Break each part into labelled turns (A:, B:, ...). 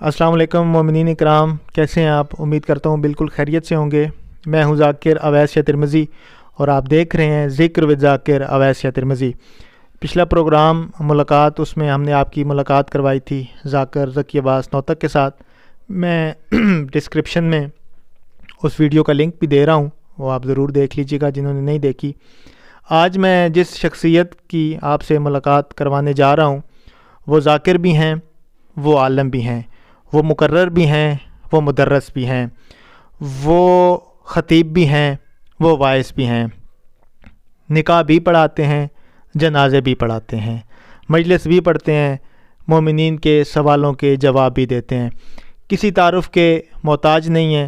A: السلام علیکم مومنین اکرام، کیسے ہیں آپ؟ امید کرتا ہوں بالکل خیریت سے ہوں گے۔ میں ہوں ذاکر اویس شاہ ترمذی اور آپ دیکھ رہے ہیں ذکر وذ ذاکر اویس شاہ ترمذی۔ پچھلا پروگرام ملاقات، اس میں ہم نے آپ کی ملاقات کروائی تھی ذاکر ذکی عباس نوتک کے ساتھ۔ میں ڈسکرپشن میں اس ویڈیو کا لنک بھی دے رہا ہوں، وہ آپ ضرور دیکھ لیجیے گا جنہوں نے نہیں دیکھی۔ آج میں جس شخصیت کی آپ سے ملاقات کروانے جا رہا ہوں وہ ذاکر بھی ہیں، وہ عالم بھی ہیں، وہ مقرر بھی ہیں، وہ مدرس بھی ہیں، وہ خطیب بھی ہیں، وہ واعظ بھی ہیں، نکاح بھی پڑھاتے ہیں، جنازے بھی پڑھاتے ہیں، مجلس بھی پڑھتے ہیں، مومنین کے سوالوں کے جواب بھی دیتے ہیں، کسی تعارف کے محتاج نہیں ہیں۔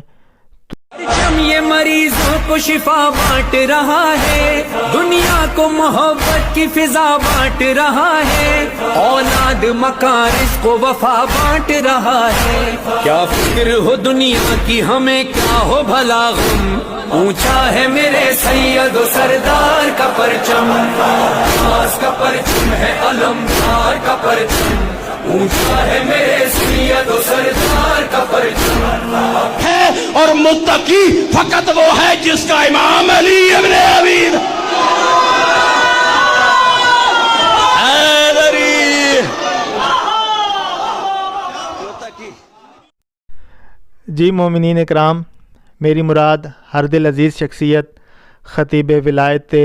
B: یہ مریضوں کو شفا بانٹ رہا ہے، دنیا کو محبت کی فضا بانٹ رہا ہے، اولاد مکارس کو وفا بانٹ رہا ہے۔ کیا فکر ہو دنیا کی ہمیں، کیا ہو بھلا غم، اونچا ہے میرے سید و سردار کا پرچم، ناز کا پرچم ہے، علمدار کا پرچم، اونچا ہے میرے سید و سردار کا پرچم
C: ہے۔ اور متقی فقط وہ ہے جس کا امام علی ابن ابی
A: جی مومنین اکرام، میری مراد ہر دل عزیز شخصیت خطیب ولایت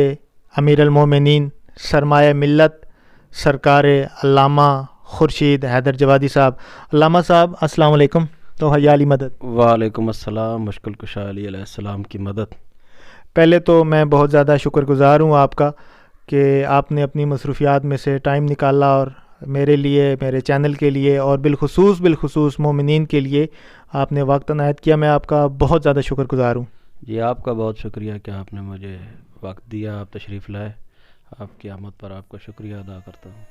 A: امیر المومنین سرمایہ ملت سرکار علامہ خورشید حیدر جوادی صاحب۔ علامہ صاحب السلام علیکم، تو حیا علی مدد۔
D: وعلیکم السلام، مشکل کشا علی علیہ السلام کی مدد۔
A: پہلے تو میں بہت زیادہ شکر گزار ہوں آپ کا کہ آپ نے اپنی مصروفیات میں سے ٹائم نکالا اور میرے لیے، میرے چینل کے لیے اور بالخصوص مومنین کے لیے آپ نے وقت عنایت کیا۔ میں آپ کا بہت زیادہ شکر گزار ہوں۔
D: جی آپ کا بہت شکریہ کہ آپ نے مجھے وقت دیا، آپ تشریف لائے، آپ کی آمد پر آپ کا شکریہ ادا کرتا ہوں۔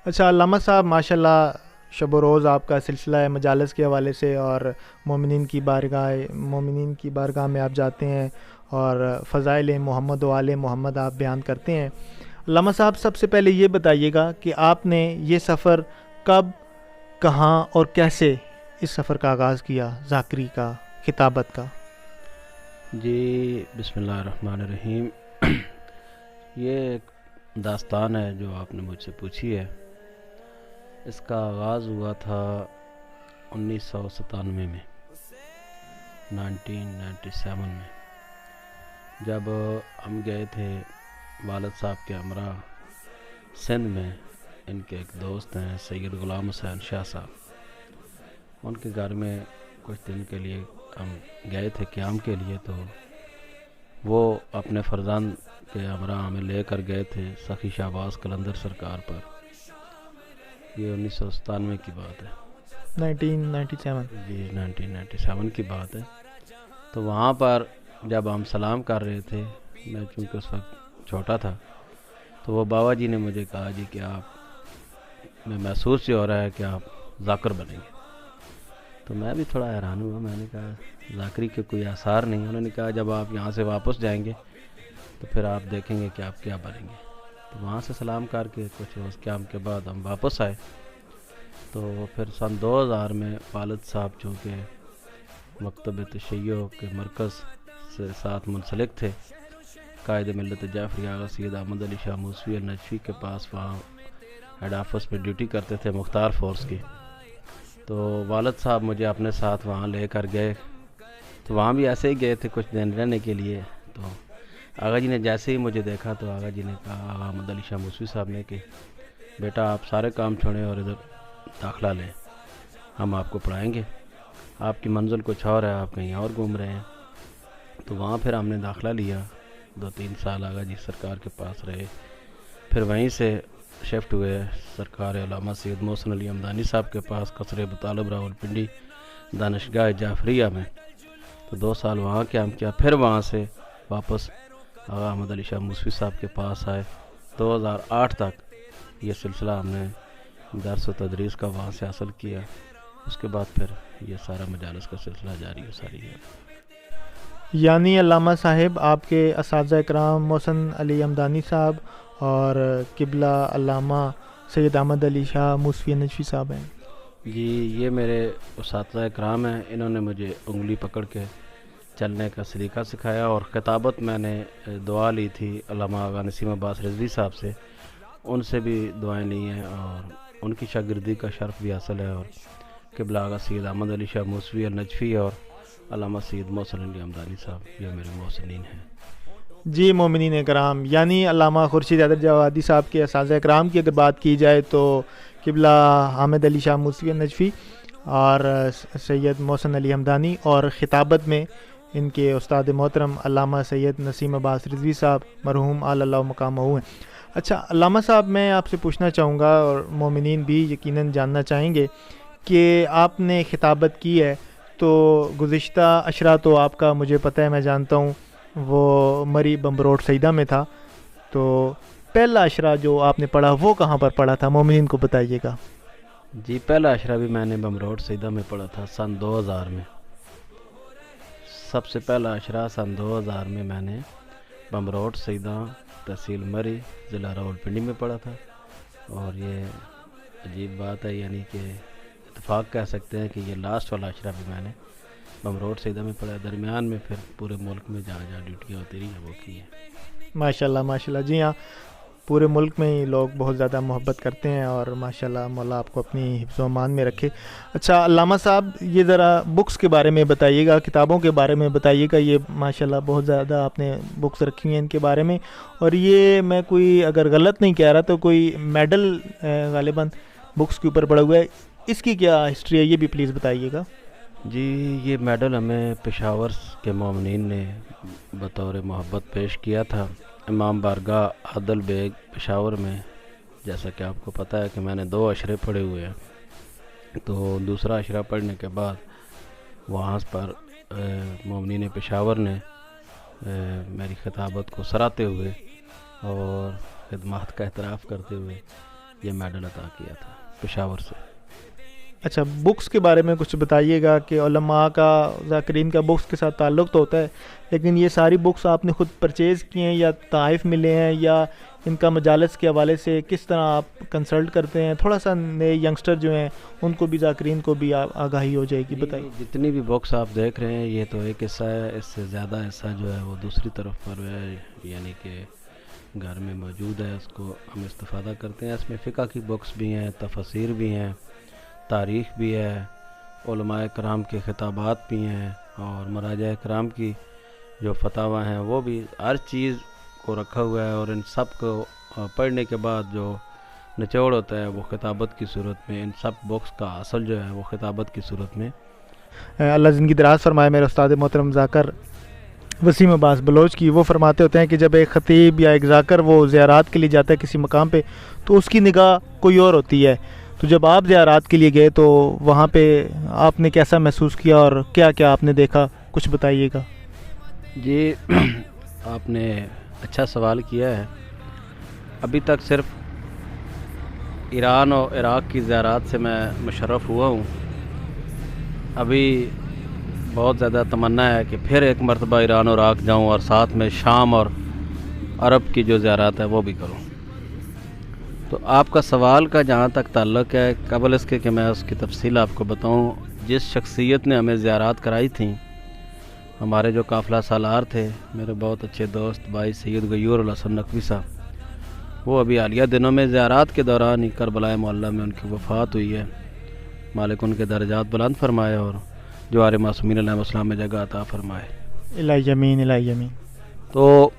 A: اچھا علامہ صاحب، ماشاءاللہ شب و روز آپ کا سلسلہ ہے مجالس کے حوالے سے، اور مومنین کی بارگاہ میں آپ جاتے ہیں اور فضائل محمد و آل محمد آپ بیان کرتے ہیں۔ علامہ صاحب سب سے پہلے یہ بتائیے گا کہ آپ نے یہ سفر کب، کہاں اور کیسے اس سفر کا آغاز کیا، ذاکری کا، خطابت کا؟
D: جی بسم اللہ الرحمن الرحیم۔ یہ ایک داستان ہے جو آپ نے مجھ سے پوچھی ہے۔ اس کا آغاز ہوا تھا 1997 میں، 1997 میں، جب ہم گئے تھے والد صاحب کے ہمراہ سندھ میں۔ ان کے ایک دوست ہیں سید غلام حسین شاہ صاحب، ان کے گھر میں کچھ دن کے لیے ہم گئے تھے قیام کے لیے، تو وہ اپنے فرزند کے ہمراہ ہمیں لے کر گئے تھے سخی شہباز قلندر سرکار پر۔ یہ 1997 کی بات ہے،
A: 1997
D: جی 1997 کی بات ہے۔ تو وہاں پر جب ہم سلام کر رہے تھے، میں چونکہ اس وقت چھوٹا تھا، تو وہ بابا جی نے مجھے کہا جی کہ آپ میں محسوس یہ ہو رہا ہے کہ آپ ذاکر بنیں گے۔ تو میں بھی تھوڑا حیران ہوا، میں نے کہا ذاکری کے کوئی آثار نہیں۔ انہوں نے کہا جب آپ یہاں سے واپس جائیں گے تو پھر آپ دیکھیں گے کہ آپ کیا بنیں گے۔ تو وہاں سے سلام کر کے کچھ روز قیام کے بعد ہم واپس آئے۔ تو پھر سن 2000 میں والد صاحب چونکہ مکتب تشیع کے مرکز سے ساتھ منسلک تھے، قائد ملت جعفری آغا سید احمد علی شاہ موسوی النجفی کے پاس، وہاں ہیڈ آفس میں ڈیوٹی کرتے تھے مختار فورس کی۔ تو والد صاحب مجھے اپنے ساتھ وہاں لے کر گئے۔ تو وہاں بھی ایسے ہی گئے تھے کچھ دن رہنے کے لیے۔ تو آغا جی نے جیسے ہی مجھے دیکھا تو آغا جی نے کہا، آغا احمد علی شاہ موسوی صاحب نے، کہ بیٹا آپ سارے کام چھوڑیں اور ادھر داخلہ لیں، ہم آپ کو پڑھائیں گے، آپ کی منزل کچھ اور ہے، آپ کہیں اور گھوم رہے ہیں۔ تو وہاں پھر ہم نے داخلہ لیا، 2-3 سال آغا جی سرکار کے پاس رہے۔ پھر وہیں سے شفٹ ہوئے سرکار علامہ سید محسن علی ہمدانی صاحب کے پاس، قصر ابو طالب راولپنڈی دانشگاہ جعفریہ میں۔ تو 2 سال وہاں قیام کیا۔ پھر وہاں سے واپس آغا احمد علی شاہ موسوی صاحب کے پاس آئے۔ 2008 تک یہ سلسلہ ہم نے درس و تدریس کا وہاں سے حاصل کیا۔ اس کے بعد پھر یہ سارا مجالس کا سلسلہ جاری و ساری ہے۔
A: یعنی علامہ صاحب آپ کے اساتذہ اکرام محسن علی ہمدانی صاحب اور قبلہ علامہ سید احمد علی شاہ موسوی نجفی صاحب ہیں؟
D: جی یہ میرے اساتذہ کرام ہیں، انہوں نے مجھے انگلی پکڑ کے چلنے کا سلیقہ سکھایا، اور خطابت میں نے دعا لی تھی علامہ آغا نسیم عباس رضوی صاحب سے، ان سے بھی دعائیں لی ہیں اور ان کی شاگردی کا شرف بھی حاصل ہے، اور قبلہ آغا سید احمد علی شاہ موسوی النجفی اور علامہ سید محسن علی حمدانی صاحب یہ میرے محسنین ہیں۔
A: جی مومنین کرام، یعنی علامہ خورشید حیدر جوادی صاحب کے اساتذہ کرام کی اگر بات کی جائے تو قبلہ حامد علی شاہ موسوی النجفی اور سید محسن علی حمدانی، اور خطابت میں ان کے استاد محترم علامہ سید نسیم عباس رضوی صاحب مرحوم آل اللہ مقامہ ہیں۔ اچھا علامہ صاحب، میں آپ سے پوچھنا چاہوں گا اور مومنین بھی یقیناً جاننا چاہیں گے کہ آپ نے خطابت کی ہے تو گزشتہ اشرا تو آپ کا مجھے پتہ ہے، میں جانتا ہوں وہ مری بمبروٹ سیدہ میں تھا، تو پہلا اشرا جو آپ نے پڑھا وہ کہاں پر پڑھا تھا، مومنین کو بتائیے گا۔
D: جی پہلا اشرا بھی میں نے بمبروٹ سیدہ میں پڑھا تھا سن 2000 میں، سب سے پہلا اشرا سن 2000 میں نے بمبروٹ سیدہ تحصیل مری ضلع راولپنڈی میں پڑھا تھا، اور یہ عجیب بات ہے، یعنی کہ اتفاق کہہ سکتے ہیں کہ یہ لاسٹ والا اشرا بھی میں نے بمبروٹ سیدہ میں پڑھا، درمیان میں پھر پورے ملک میں جہاں جہاں ڈیوٹیاں ہوتی رہی ہیں وہ کی ہیں۔
A: ماشاءاللہ ماشاءاللہ، جی ہاں، پورے ملک میں ہی لوگ بہت زیادہ محبت کرتے ہیں، اور ماشاءاللہ مولا آپ کو اپنی حفظ و امان میں رکھے۔ اچھا علامہ صاحب، یہ ذرا بکس کے بارے میں بتائیے گا، کتابوں کے بارے میں بتائیے گا، یہ ماشاءاللہ بہت زیادہ آپ نے بکس رکھی ہیں ان کے بارے میں، اور یہ میں کوئی اگر غلط نہیں کہہ رہا تو کوئی میڈل غالباً بکس کے اوپر پڑا ہوا ہے، اس کی کیا ہسٹری ہے یہ بھی پلیز بتائیے گا۔
D: جی یہ میڈل ہمیں پشاور کے مومنین نے بطور محبت پیش کیا تھا امام بارگاہ عادل بیگ پشاور میں۔ جیسا کہ آپ کو پتہ ہے کہ میں نے 2 اشرے پڑھے ہوئے ہیں، تو دوسرا اشرہ پڑھنے کے بعد وہاں پر مومنین پشاور نے میری خطابت کو سراہتے ہوئے اور خدمات کا اعتراف کرتے ہوئے یہ میڈل عطا کیا تھا پشاور سے۔
A: اچھا بکس کے بارے میں کچھ بتائیے گا کہ علماء کا، ذاکرین کا بکس کے ساتھ تعلق تو ہوتا ہے، لیکن یہ ساری بکس آپ نے خود پرچیز کی ہیں یا تحائف ملے ہیں، یا ان کا مجالس کے حوالے سے کس طرح آپ کنسلٹ کرتے ہیں؟ تھوڑا سا نئے ینگسٹر جو ہیں ان کو بھی، ذاکرین کو بھی آگاہی ہو جائے گی، بتائیے۔
D: جتنی بھی بکس آپ دیکھ رہے ہیں یہ تو ایک حصہ ہے، اس سے زیادہ حصہ جو ہے وہ دوسری طرف پر ہے، یعنی کہ گھر میں موجود ہے، اس کو ہم استفادہ کرتے ہیں۔ اس میں فقہ کی بکس بھی ہیں، تفاسیر بھی ہیں، تاریخ بھی ہے، علماء کرام کے خطابات بھی ہیں، اور مراجع کرام کی جو فتاوی ہیں وہ بھی، ہر چیز کو رکھا ہوا ہے، اور ان سب کو پڑھنے کے بعد جو نچوڑ ہوتا ہے وہ خطابت کی صورت میں، ان سب بکس کا اصل جو ہے وہ خطابت کی صورت میں۔
A: اللہ زندگی دراز فرمائے میرے استاد محترم ذاکر وسیم عباس بلوچ کی، وہ فرماتے ہوتے ہیں کہ جب ایک خطیب یا ایک ذاکر وہ زیارات کے لیے جاتا ہے کسی مقام پہ تو اس کی نگاہ کوئی اور ہوتی ہے، تو جب آپ زیارات کے لیے گئے تو وہاں پہ آپ نے کیسا محسوس کیا اور کیا کیا آپ نے دیکھا، کچھ بتائیے گا۔
D: جی آپ نے اچھا سوال کیا ہے۔ ابھی تک صرف ایران اور عراق کی زیارات سے میں مشرف ہوا ہوں، ابھی بہت زیادہ تمنا ہے کہ پھر ایک مرتبہ ایران اور عراق جاؤں، اور ساتھ میں شام اور عرب کی جو زیارات ہے وہ بھی کروں۔ تو آپ کا سوال کا جہاں تک تعلق ہے، قبل اس کے کہ میں اس کی تفصیل آپ کو بتاؤں، جس شخصیت نے ہمیں زیارات کرائی تھیں، ہمارے جو قافلہ سالار تھے، میرے بہت اچھے دوست بھائی سید غیور الحسن نقوی صاحب، وہ ابھی حالیہ دنوں میں زیارات کے دوران ہی کربلا معلیٰ میں ان کی وفات ہوئی ہے، مالک ان کے درجات بلند فرمائے اور جوار معصومین علیہ السلام میں جگہ عطا فرمائے۔
A: الہی یمین الہی یمین۔
D: تو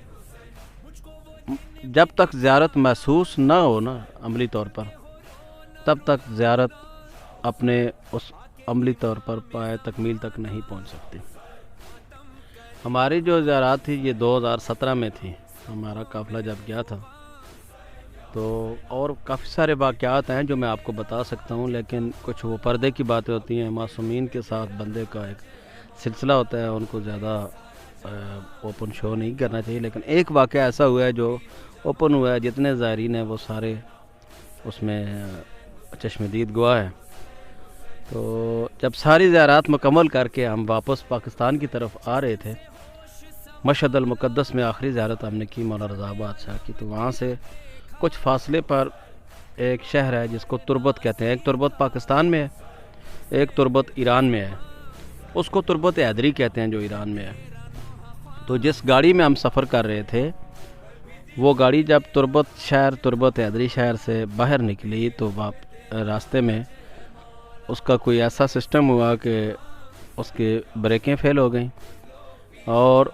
D: جب تک زیارت محسوس نہ ہو نا عملی طور پر، تب تک زیارت اپنے اس عملی طور پر پائے تکمیل تک نہیں پہنچ سکتی۔ ہماری جو زیارات تھی یہ 2017 میں تھی، ہمارا قافلہ جب گیا تھا، تو اور کافی سارے واقعات ہیں جو میں آپ کو بتا سکتا ہوں، لیکن کچھ وہ پردے کی باتیں ہوتی ہیں، معصومین کے ساتھ بندے کا ایک سلسلہ ہوتا ہے، ان کو زیادہ اوپن شو نہیں کرنا چاہیے، لیکن ایک واقعہ ایسا ہوا ہے جو اوپن ہوا ہے، جتنے زائرین ہیں وہ سارے اس میں چشمدید گواہ ہیں۔ تو جب ساری زیارات مکمل کر کے ہم واپس پاکستان کی طرف آ رہے تھے، مشہد المقدس میں آخری زیارت ہم نے کی مولا رضا بادشاہ کی، تو وہاں سے کچھ فاصلے پر ایک شہر ہے جس کو تربت کہتے ہیں، ایک تربت پاکستان میں ہے ایک تربت ایران میں ہے، اس کو تربت حیدری کہتے ہیں جو ایران میں ہے۔ تو جس گاڑی میں ہم سفر کر رہے تھے وہ گاڑی جب تربت حیدری شہر سے باہر نکلی تو راستے میں اس کا کوئی ایسا سسٹم ہوا کہ اس کی بریکیں فیل ہو گئیں اور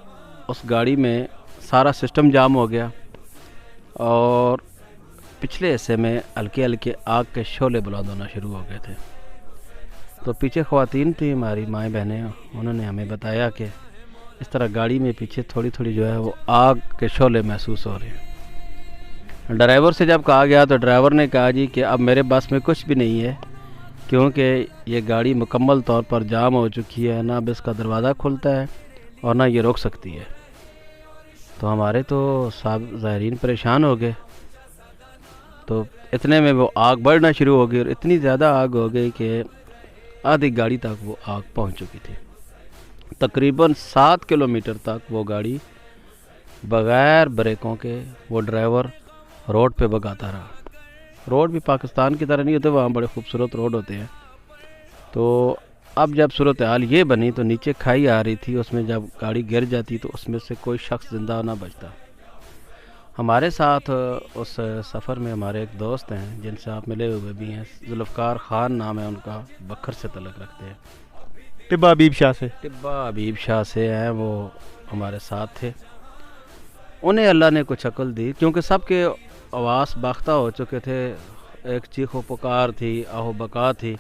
D: اس گاڑی میں سارا سسٹم جام ہو گیا اور پچھلے حصے میں ہلکے ہلکے آگ کے شعلے بلند ہونا شروع ہو گئے تھے۔ تو پیچھے خواتین تھیں ہماری مائیں بہنیں، انہوں نے ہمیں بتایا کہ اس طرح گاڑی میں پیچھے تھوڑی تھوڑی جو ہے وہ آگ کے شعلے محسوس ہو رہے ہیں۔ ڈرائیور سے جب کہا گیا تو ڈرائیور نے کہا جی کہ اب میرے بس میں کچھ بھی نہیں ہے کیونکہ یہ گاڑی مکمل طور پر جام ہو چکی ہے، نہ اب اس کا دروازہ کھلتا ہے اور نہ یہ روک سکتی ہے۔ تو ہمارے تو زائرین پریشان ہو گئے، تو اتنے میں وہ آگ بڑھنا شروع ہو گئی اور اتنی زیادہ آگ ہو گئی کہ آدھی گاڑی تک وہ آگ پہنچ چکی تھی۔ تقریباً 7 کلومیٹر تک وہ گاڑی بغیر بریکوں کے وہ ڈرائیور روڈ پہ بگاتا رہا۔ روڈ بھی پاکستان کی طرح نہیں ہوتے، وہاں بڑے خوبصورت روڈ ہوتے ہیں۔ تو اب جب صورتحال یہ بنی تو نیچے کھائی آ رہی تھی، اس میں جب گاڑی گر جاتی تو اس میں سے کوئی شخص زندہ نہ بچتا۔ ہمارے ساتھ اس سفر میں ہمارے ایک دوست ہیں جن سے آپ ملے ہوئے بھی ہیں، ذوالفقار خان نام ہے ان کا، بکھر سے تعلق رکھتے ہیں،
A: ٹبہ حبیب شاہ سے۔
D: ٹبہ حبیب شاہ سے ہیں، وہ ہمارے ساتھ تھے۔ انہیں اللہ نے کچھ عقل دی کیونکہ سب کے حواس باختہ ہو چکے تھے، ایک چیخ و پکار تھی، آہ و بکا تھی،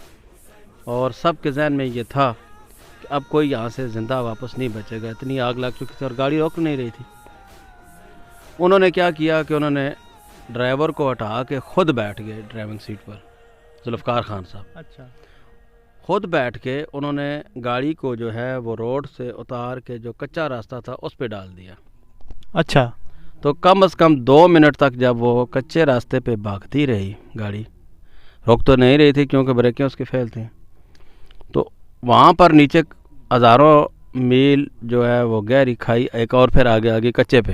D: اور سب کے ذہن میں یہ تھا کہ اب کوئی یہاں سے زندہ واپس نہیں بچے گا، اتنی آگ لگ چکی تھی اور گاڑی روک نہیں رہی تھی۔ انہوں نے کیا کیا کہ انہوں نے ڈرائیور کو ہٹا کے خود بیٹھ گئے ڈرائیونگ سیٹ پر، ذوالفقار خان صاحب
A: اچھا،
D: خود بیٹھ کے انہوں نے گاڑی کو جو ہے وہ روڈ سے اتار کے جو کچا راستہ تھا اس پہ ڈال دیا۔
A: اچھا،
D: تو کم از کم 2 منٹ تک جب وہ کچے راستے پہ بھاگتی رہی گاڑی، روک تو نہیں رہی تھی کیونکہ بریکیں اس کی فیل تھیں، تو وہاں پر نیچے ہزاروں میل جو ہے وہ گہری کھائی ایک اور پھر آگے کچے پہ۔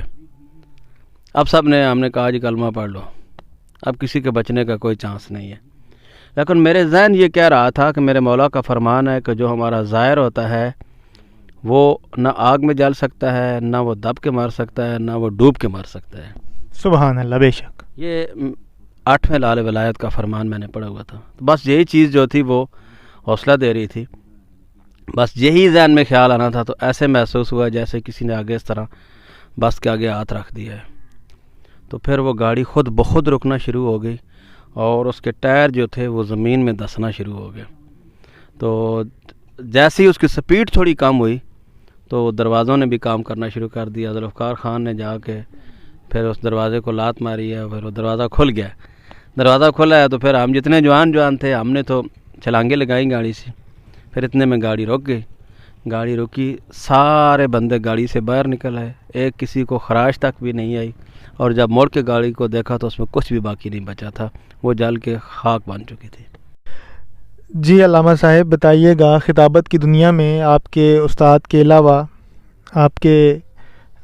D: اب سب نے ہم نے کہا جی کلمہ پڑھ لو، اب کسی کے بچنے کا کوئی چانس نہیں ہے۔ لیکن میرے ذہن یہ کہہ رہا تھا کہ میرے مولا کا فرمان ہے کہ جو ہمارا زائر ہوتا ہے وہ نہ آگ میں جل سکتا ہے، نہ وہ دب کے مر سکتا ہے، نہ وہ ڈوب کے مر سکتا ہے۔
A: سبحان اللہ، بے شک۔
D: یہ 8ویں لال ولایت کا فرمان میں نے پڑھا ہوا تھا۔ تو بس یہی چیز جو تھی وہ حوصلہ دے رہی تھی، بس یہی ذہن میں خیال آنا تھا، تو ایسے محسوس ہوا جیسے کسی نے آگے اس طرح بس کے آگے ہاتھ رکھ دیا ہے۔ تو پھر وہ گاڑی خود بخود رکنا شروع ہو گئی اور اس کے ٹائر جو تھے وہ زمین میں دھسنا شروع ہو گئے۔ تو جیسے ہی اس کی سپیڈ تھوڑی کم ہوئی تو دروازوں نے بھی کام کرنا شروع کر دیا۔ ذوالفقار خان نے جا کے پھر اس دروازے کو لات ماری ہے، پھر وہ دروازہ کھل گیا۔ دروازہ کھلا ہے تو پھر ہم جتنے جوان تھے ہم نے تو چھلانگیں لگائیں گاڑی سے، پھر اتنے میں گاڑی رک گئی۔ گاڑی رکی، سارے بندے گاڑی سے باہر نکل آئے، ایک کسی کو خراش تک بھی نہیں آئی، اور جب موڑ کے گاڑی کو دیکھا تو اس میں کچھ بھی باقی نہیں بچا تھا، وہ جل کے خاک بن چکی تھی۔
A: جی علامہ صاحب بتائیے گا، خطابت کی دنیا میں آپ کے استاد کے علاوہ آپ کے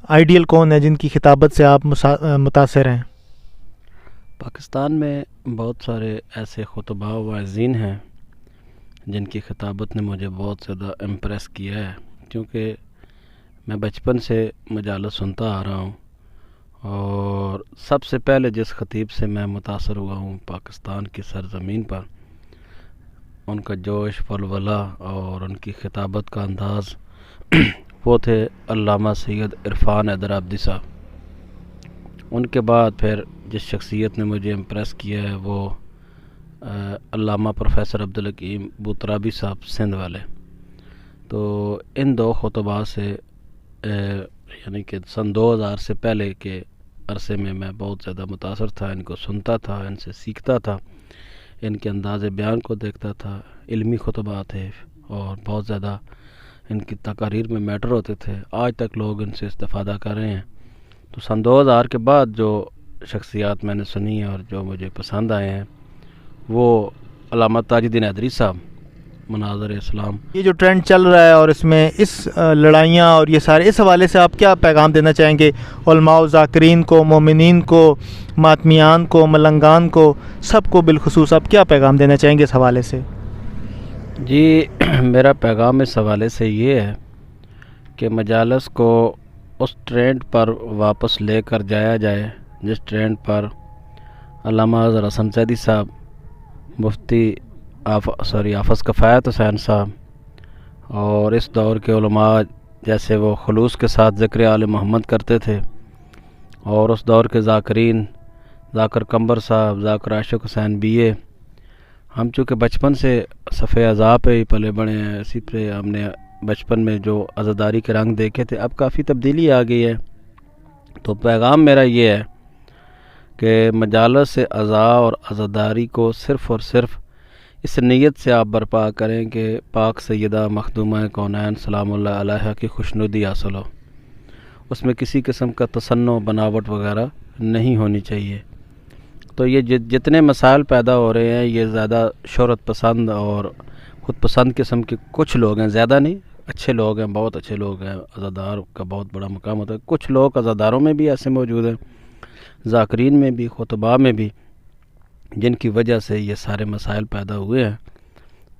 A: آئیڈیل کون ہے جن کی خطابت سے آپ متاثر ہیں؟
D: پاکستان میں بہت سارے ایسے خطباء و واعظین ہیں جن کی خطابت نے مجھے بہت زیادہ امپریس کیا ہے، کیونکہ میں بچپن سے مجالس سنتا آ رہا ہوں، اور سب سے پہلے جس خطیب سے میں متاثر ہوا ہوں پاکستان کی سرزمین پر، ان کا جوش ولولہ اور ان کی خطابت کا انداز وہ تھے علامہ سید عرفان حیدر آبادی صاحب۔ ان کے بعد پھر جس شخصیت نے مجھے امپریس کیا ہے وہ علامہ پروفیسر عبدالحکیم بوترابی صاحب سندھ والے۔ تو ان 2 خطباء سے یعنی کہ سن 2000 سے پہلے کے عرصے میں بہت زیادہ متاثر تھا، ان کو سنتا تھا، ان سے سیکھتا تھا، ان کے انداز بیان کو دیکھتا تھا۔ علمی خطباء تھے اور بہت زیادہ ان کی تقاریر میں میٹر ہوتے تھے، آج تک لوگ ان سے استفادہ کر رہے ہیں۔ تو سن 2000 کے بعد جو شخصیات میں نے سنی ہیں اور جو مجھے پسند آئے ہیں وہ علامہ تاج الدین حیدری صاحب، مناظر اسلام۔
A: یہ جو ٹرینڈ چل رہا ہے اور اس میں اس لڑائیاں اور یہ سارے، اس حوالے سے آپ کیا پیغام دینا چاہیں گے علماء و ذاکرین کو، مومنین کو، ماتمیان کو، ملنگان کو، سب کو بالخصوص آپ کیا پیغام دینا چاہیں گے اس حوالے سے؟
D: جی میرا پیغام اس حوالے سے یہ ہے کہ مجالس کو اس ٹرینڈ پر واپس لے کر جایا جائے جس ٹرینڈ پر علامہ اظہر حسن سیدی صاحب، مفتی حافظ کفایت حسین صاحب اور اس دور کے علماء جیسے وہ خلوص کے ساتھ ذکر آل محمد کرتے تھے، اور اس دور کے ذاکرین ذاکر قمبر صاحب، ذاکر عاشق حسین BA، ہم چونکہ بچپن سے صفحہ اعضاء پہ ہی پلے بڑے ہیں، اسی پہ ہم نے بچپن میں جو عزاداری کے رنگ دیکھے تھے، اب کافی تبدیلی آ گئی ہے۔ تو پیغام میرا یہ ہے کہ مجالس سے اعضاء اور عزاداری کو صرف اور صرف اس نیت سے آپ برپا کریں کہ پاک سیدہ مخدومہ کونین سلام اللہ علیہا کی خوشنودی حاصل ہو، اس میں کسی قسم کا تصنع بناوٹ وغیرہ نہیں ہونی چاہیے۔ تو یہ جتنے مسائل پیدا ہو رہے ہیں یہ زیادہ شہرت پسند اور خود پسند قسم کے کچھ لوگ ہیں، زیادہ نہیں، اچھے لوگ ہیں، بہت اچھے لوگ ہیں، عزادار کا بہت بڑا مقام ہوتا ہے، کچھ لوگ عزاداروں میں بھی ایسے موجود ہیں، ذاکرین میں بھی، خطباء میں بھی، جن کی وجہ سے یہ سارے مسائل پیدا ہوئے ہیں۔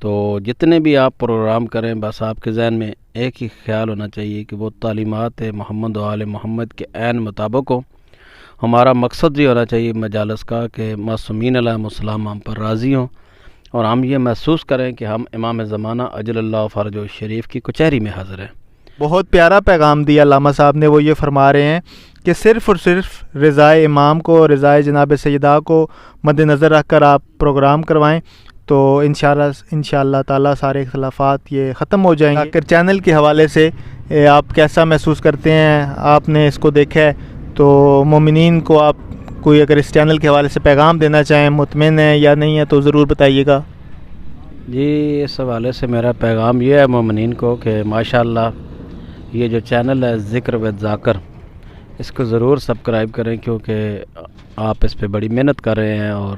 D: تو جتنے بھی آپ پروگرام کریں بس آپ کے ذہن میں ایک ہی خیال ہونا چاہیے کہ وہ تعلیمات محمد و آل محمد کے عین مطابق ہو۔ ہمارا مقصد یہ ہونا چاہیے مجالس کا کہ معصومین علیہ السلام ہم پر راضی ہوں اور ہم یہ محسوس کریں کہ ہم امام زمانہ اجل اللہ فرجہ شریف کی کچہری میں حاضر ہیں۔
A: بہت پیارا پیغام دیا علامہ صاحب نے، وہ یہ فرما رہے ہیں کہ صرف اور صرف رضائے امام کو، رضائے جناب سیدہ کو مد نظر رکھ کر آپ پروگرام کروائیں تو انشاءاللہ تعالیٰ سارے اختلافات یہ ختم ہو جائیں گے۔ چینل کے حوالے سے آپ کیسا محسوس کرتے ہیں؟ آپ نے اس کو دیکھا ہے تو مومنین کو آپ کوئی اگر اس چینل کے حوالے سے پیغام دینا چاہیں، مطمئن ہیں یا نہیں ہے تو ضرور بتائیے گا۔
D: جی اس حوالے سے میرا پیغام یہ ہے مومنین کو کہ ماشاءاللہ یہ جو چینل ہے ذکر ود ذاکر، اس کو ضرور سبسکرائب کریں کیونکہ آپ اس پہ بڑی محنت کر رہے ہیں اور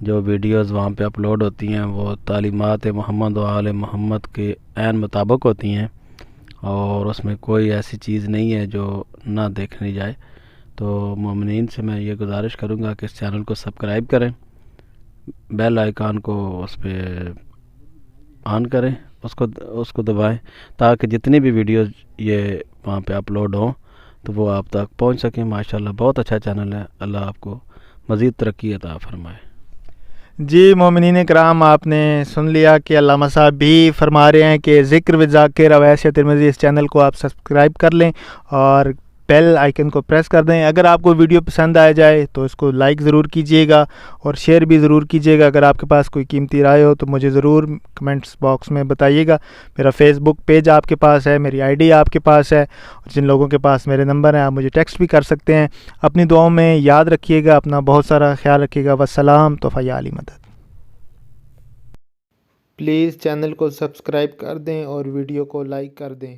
D: جو ویڈیوز وہاں پہ اپلوڈ ہوتی ہیں وہ تعلیمات محمد و آل محمد کے عین مطابق ہوتی ہیں اور اس میں کوئی ایسی چیز نہیں ہے جو نہ دیکھنی جائے۔ تو مومنین سے میں یہ گزارش کروں گا کہ اس چینل کو سبسکرائب کریں، بیل آئیکن کو اس پہ آن کریں، اس کو دبائیں تاکہ جتنی بھی ویڈیوز یہ وہاں پہ اپلوڈ ہوں تو وہ آپ تک پہنچ سکیں۔ ماشاءاللہ بہت اچھا چینل ہے، اللہ آپ کو مزید ترقی عطا فرمائے۔
A: جی مومنین کرام، آپ نے سن لیا کہ علامہ صاحب بھی فرما رہے ہیں کہ ذکر و ذاکر اویس ترمذی، اس چینل کو آپ سبسکرائب کر لیں اور بیل آئیکن کو پریس کر دیں۔ اگر آپ کو ویڈیو پسند آ جائے تو اس کو لائک ضرور کیجئے گا اور شیئر بھی ضرور کیجئے گا۔ اگر آپ کے پاس کوئی قیمتی رائے ہو تو مجھے ضرور کمنٹس باکس میں بتائیے گا۔ میرا فیس بک پیج آپ کے پاس ہے، میری ID آپ کے پاس ہے، اور جن لوگوں کے پاس میرے نمبر ہیں آپ مجھے ٹیکسٹ بھی کر سکتے ہیں۔ اپنی دعاؤں میں یاد رکھیے گا، اپنا بہت سارا خیال رکھیے گا۔ والسلام تو فیا علی مدد۔ پلیز چینل کو سبسکرائب کر دیں اور ویڈیو کو لائک کر دیں۔